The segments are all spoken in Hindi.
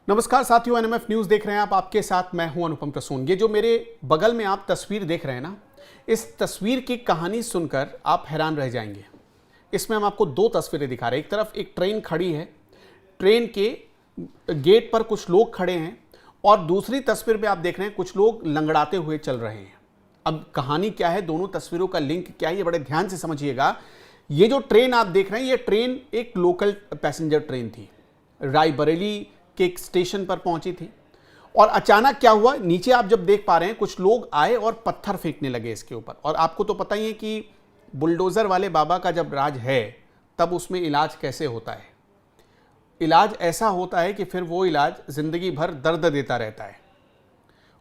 नमस्कार साथियों, एनएमएफ न्यूज देख रहे हैं आप। आपके साथ मैं हूं अनुपम प्रसून। ये जो मेरे बगल में आप तस्वीर देख रहे हैं ना, इस तस्वीर की कहानी सुनकर आप हैरान रह जाएंगे। इसमें हम आपको दो तस्वीरें दिखा रहे हैं। एक तरफ एक ट्रेन खड़ी है, ट्रेन के गेट पर कुछ लोग खड़े हैं, और दूसरी तस्वीर में आप देख रहे हैं कुछ लोग लंगड़ाते हुए चल रहे हैं। अब कहानी क्या है, दोनों तस्वीरों का लिंक क्या है, ये बड़े ध्यान से समझिएगा। ये जो ट्रेन आप देख रहे हैं, ये ट्रेन एक लोकल पैसेंजर ट्रेन थी, रायबरेली के एक स्टेशन पर पहुंची थी। और अचानक क्या हुआ, नीचे आप जब देख पा रहे हैं कुछ लोग आए और पत्थर फेंकने लगे इसके ऊपर। और आपको तो पता ही है कि बुलडोजर वाले बाबा का जब राज है तब उसमें इलाज कैसे होता है। इलाज ऐसा होता है कि फिर वो इलाज जिंदगी भर दर्द देता रहता है,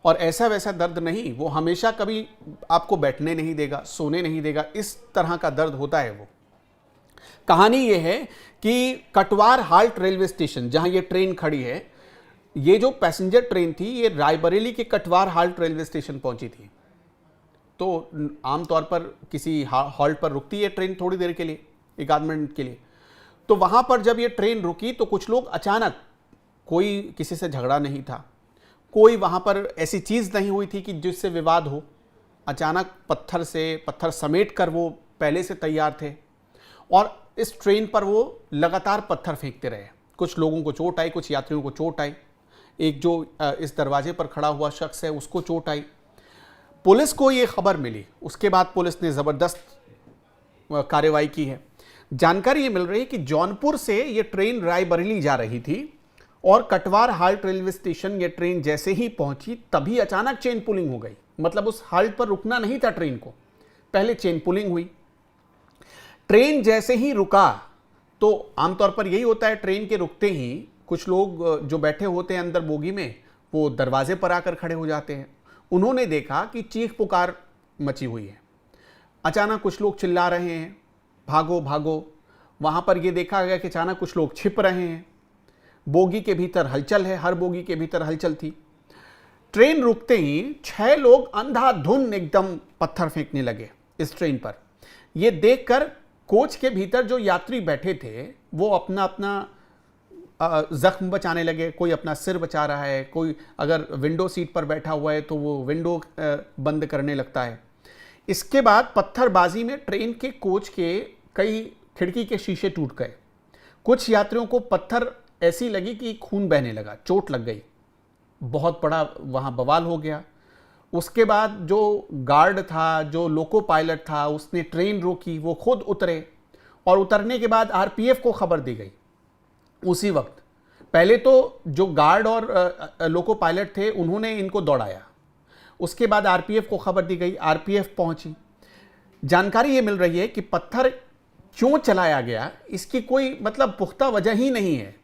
और ऐसा वैसा दर्द नहीं, वो हमेशा कभी आपको बैठने नहीं देगा, सोने नहीं देगा, इस तरह का दर्द होता है वो। कहानी ये है कि कटवार हाल्ट रेलवे स्टेशन, जहां ये ट्रेन खड़ी है, ये जो पैसेंजर ट्रेन थी, ये रायबरेली के कटवार हाल्ट रेलवे स्टेशन पहुंची थी। तो आमतौर पर किसी हॉल्ट पर रुकती है ट्रेन थोड़ी देर के लिए, एक आध मिनट के लिए। तो वहां पर जब ये ट्रेन रुकी तो कुछ लोग अचानक, कोई किसी से झगड़ा नहीं था, कोई वहां पर ऐसी चीज नहीं हुई थी कि जिससे विवाद हो, अचानक पत्थर समेट कर वो पहले से तैयार थे, और इस ट्रेन पर वो लगातार पत्थर फेंकते रहे। कुछ लोगों को चोट आई, कुछ यात्रियों को चोट आई, एक जो इस दरवाजे पर खड़ा हुआ शख्स है उसको चोट आई। पुलिस को ये खबर मिली, उसके बाद पुलिस ने ज़बरदस्त कार्रवाई की है। जानकारी ये मिल रही है कि जौनपुर से ये ट्रेन रायबरेली जा रही थी, और कटवार हाल्ट रेलवे स्टेशन ये ट्रेन जैसे ही पहुंची तभी अचानक चेन पुलिंग हो गई। मतलब उस हाल्ट पर रुकना नहीं था ट्रेन को, पहले चेन पुलिंग हुई। ट्रेन जैसे ही रुका तो आमतौर पर यही होता है, ट्रेन के रुकते ही कुछ लोग जो बैठे होते हैं अंदर बोगी में, वो दरवाजे पर आकर खड़े हो जाते हैं। उन्होंने देखा कि चीख पुकार मची हुई है, अचानक कुछ लोग चिल्ला रहे हैं, भागो भागो। वहां पर यह देखा गया कि अचानक कुछ लोग छिप रहे हैं। बोगी के भीतर हलचल है, हर बोगी के भीतर हलचल थी। ट्रेन रुकते ही 6 लोग अंधाधुंध एकदम पत्थर फेंकने लगे इस ट्रेन पर। यह देखकर कोच के भीतर जो यात्री बैठे थे वो अपना अपना जख्म बचाने लगे। कोई अपना सिर बचा रहा है, कोई अगर विंडो सीट पर बैठा हुआ है तो वो विंडो बंद करने लगता है। इसके बाद पत्थरबाजी में ट्रेन के कोच के कई खिड़की के शीशे टूट गए। कुछ यात्रियों को पत्थर ऐसी लगी कि खून बहने लगा, चोट लग गई, बहुत बड़ा वहाँ बवाल हो गया। उसके बाद जो गार्ड था, जो लोको पायलट था, उसने ट्रेन रोकी, वो खुद उतरे, और उतरने के बाद आरपीएफ को खबर दी गई उसी वक्त। पहले तो जो गार्ड और लोको पायलट थे उन्होंने इनको दौड़ाया, उसके बाद आरपीएफ को खबर दी गई, आरपीएफ पहुंची। जानकारी ये मिल रही है कि पत्थर क्यों चलाया गया इसकी कोई मतलब पुख्ता वजह ही नहीं है।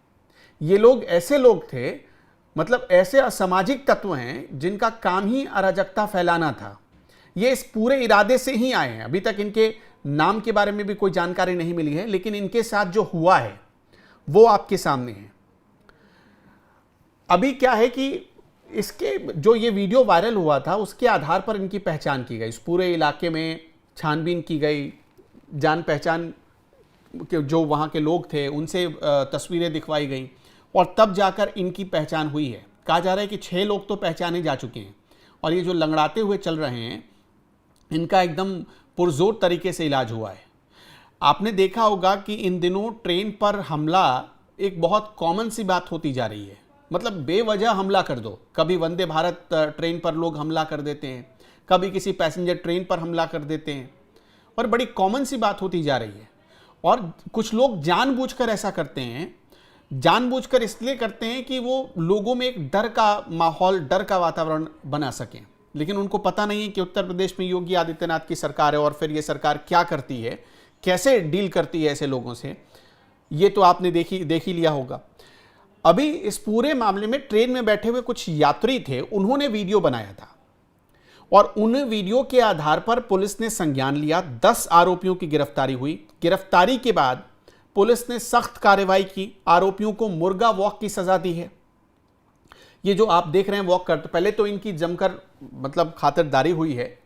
ये लोग ऐसे लोग थे, मतलब ऐसे असामाजिक तत्व हैं जिनका काम ही अराजकता फैलाना था। ये इस पूरे इरादे से ही आए हैं। अभी तक इनके नाम के बारे में भी कोई जानकारी नहीं मिली है, लेकिन इनके साथ जो हुआ है वो आपके सामने है। अभी क्या है कि इसके जो ये वीडियो वायरल हुआ था उसके आधार पर इनकी पहचान की गई, इस पूरे इलाके में छानबीन की गई, जान पहचान के जो वहाँ के लोग थे उनसे तस्वीरें दिखवाई गई, और तब जाकर इनकी पहचान हुई है। कहा जा रहा है कि 6 लोग तो पहचाने जा चुके हैं, और ये जो लंगड़ाते हुए चल रहे हैं इनका एकदम पुरजोर तरीके से इलाज हुआ है। आपने देखा होगा कि इन दिनों ट्रेन पर हमला एक बहुत कॉमन सी बात होती जा रही है। मतलब बेवजह हमला कर दो, कभी वंदे भारत ट्रेन पर लोग हमला कर देते हैं, कभी किसी पैसेंजर ट्रेन पर हमला कर देते हैं, और बड़ी कॉमन सी बात होती जा रही है। और कुछ लोग जानबूझकर ऐसा करते हैं, जानबूझकर इसलिए करते हैं कि वो लोगों में एक डर का माहौल, डर का वातावरण बना सकें। लेकिन उनको पता नहीं है कि उत्तर प्रदेश में योगी आदित्यनाथ की सरकार है, और फिर ये सरकार क्या करती है, कैसे डील करती है ऐसे लोगों से, ये तो आपने देख ही लिया होगा। अभी इस पूरे मामले में ट्रेन में बैठे हुए कुछ यात्री थे, उन्होंने वीडियो बनाया था, और उन वीडियो के आधार पर पुलिस ने संज्ञान लिया। 10 आरोपियों की गिरफ्तारी हुई। गिरफ्तारी के बाद पुलिस ने सख्त कार्रवाई की, आरोपियों को मुर्गा वॉक की सजा दी है। ये जो आप देख रहे हैं वॉक करते, पहले तो इनकी जमकर मतलब खातिरदारी हुई है,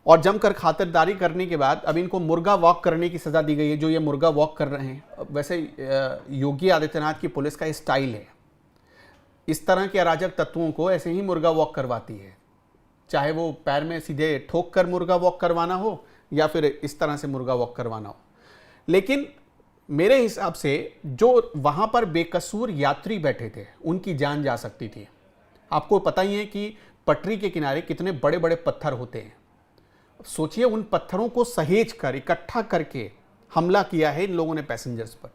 और जमकर खातिरदारी करने के बाद अब इनको मुर्गा वॉक करने की सजा दी गई है, जो ये मुर्गा वॉक कर रहे हैं। वैसे योगी आदित्यनाथ की पुलिस का स्टाइल है, इस तरह के अराजक तत्वों को ऐसे ही मुर्गा वॉक करवाती है, चाहे वो पैर में सीधे ठोक कर मुर्गा वॉक करवाना हो या फिर इस तरह से मुर्गा वॉक करवाना हो। लेकिन मेरे हिसाब से जो वहां पर बेकसूर यात्री बैठे थे उनकी जान जा सकती थी। आपको पता ही है कि पटरी के किनारे कितने बड़े बड़े पत्थर होते हैं। सोचिए, उन पत्थरों को सहेज कर इकट्ठा करके हमला किया है इन लोगों ने पैसेंजर्स पर।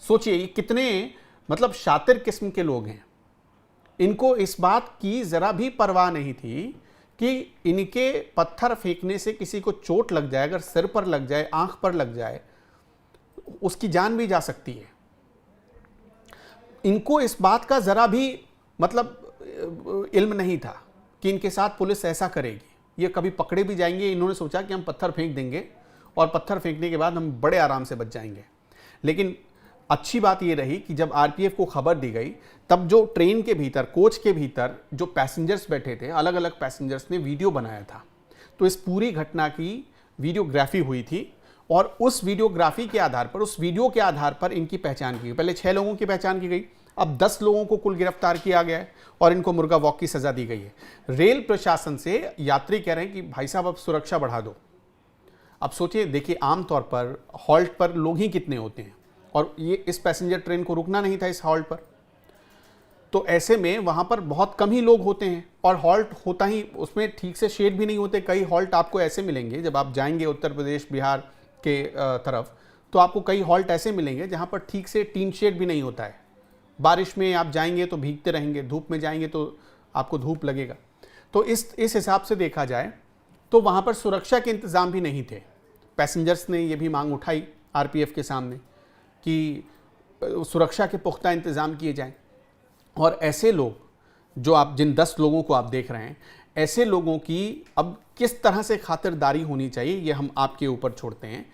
सोचिए ये कितने मतलब शातिर किस्म के लोग हैं। इनको इस बात की जरा भी परवाह नहीं थी कि इनके पत्थर फेंकने से किसी को चोट लग जाए, अगर सिर पर लग जाए, आंख पर लग जाए, उसकी जान भी जा सकती है। इनको इस बात का जरा भी मतलब इल्म नहीं था कि इनके साथ पुलिस ऐसा करेगी। ये कभी पकड़े भी जाएंगे। इन्होंने सोचा कि हम पत्थर फेंक देंगे और पत्थर फेंकने के बाद हम बड़े आराम से बच जाएंगे। लेकिन अच्छी बात यह रही कि जब आरपीएफ को खबर दी गई, तब जो ट्रेन के भीतर, कोच के भीतर जो पैसेंजर्स बैठे थे, अलग अलग पैसेंजर्स ने वीडियो बनाया था। तो इस पूरी घटना की वीडियोग्राफी हुई थी और उस वीडियोग्राफी के आधार पर, उस वीडियो के आधार पर इनकी पहचान की गई। पहले 6 लोगों की पहचान की गई, अब 10 लोगों को कुल गिरफ्तार किया गया है और इनको मुर्गा वॉक की सजा दी गई है। रेल प्रशासन से यात्री कह रहे हैं कि भाई साहब अब सुरक्षा बढ़ा दो। अब सोचिए, देखिए आमतौर पर हॉल्ट पर लोग ही कितने होते हैं और ये इस पैसेंजर ट्रेन को रुकना नहीं था इस हॉल्ट पर। तो ऐसे में वहां पर बहुत कम ही लोग होते हैं और हॉल्ट होता ही, उसमें ठीक से शेड भी नहीं होते। कई हॉल्ट आपको ऐसे मिलेंगे जब आप जाएंगे उत्तर प्रदेश बिहार के तरफ, तो आपको कई हॉल्ट ऐसे मिलेंगे जहां पर ठीक से टीन शेड भी नहीं होता है। बारिश में आप जाएंगे तो भीगते रहेंगे, धूप में जाएंगे तो आपको धूप लगेगा। तो इस हिसाब से देखा जाए तो वहां पर सुरक्षा के इंतजाम भी नहीं थे। पैसेंजर्स ने यह भी मांग उठाई आरपीएफ के सामने कि सुरक्षा के पुख्ता इंतजाम किए जाएं। और ऐसे लोग जो आप, जिन 10 लोगों को आप देख रहे हैं, ऐसे लोगों की अब किस तरह से खातिरदारी होनी चाहिए ये हम आपके ऊपर छोड़ते हैं।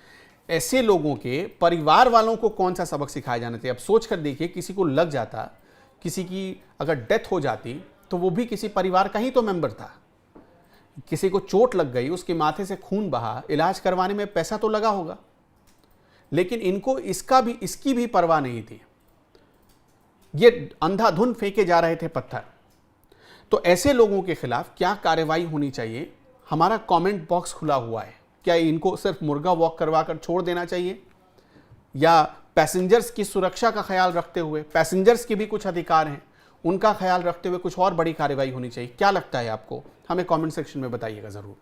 ऐसे लोगों के परिवार वालों को कौन सा सबक सिखाया जाना चाहिए। अब सोच कर देखिए, किसी को लग जाता, किसी की अगर डेथ हो जाती तो वो भी किसी परिवार का ही तो मेंबर था। किसी को चोट लग गई, उसके माथे से खून बहा, इलाज करवाने में पैसा तो लगा होगा, लेकिन इनको इसकी भी परवाह नहीं थी। ये अंधाधुंध फेंके जा रहे थे पत्थर। तो ऐसे लोगों के खिलाफ क्या कार्रवाई होनी चाहिए, हमारा कमेंट बॉक्स खुला हुआ है। क्या इनको सिर्फ मुर्गा वॉक करवाकर छोड़ देना चाहिए, या पैसेंजर्स की सुरक्षा का ख्याल रखते हुए, पैसेंजर्स के भी कुछ अधिकार हैं, उनका ख्याल रखते हुए कुछ और बड़ी कार्रवाई होनी चाहिए? क्या लगता है आपको? हमें कमेंट सेक्शन में बताइएगा ज़रूर।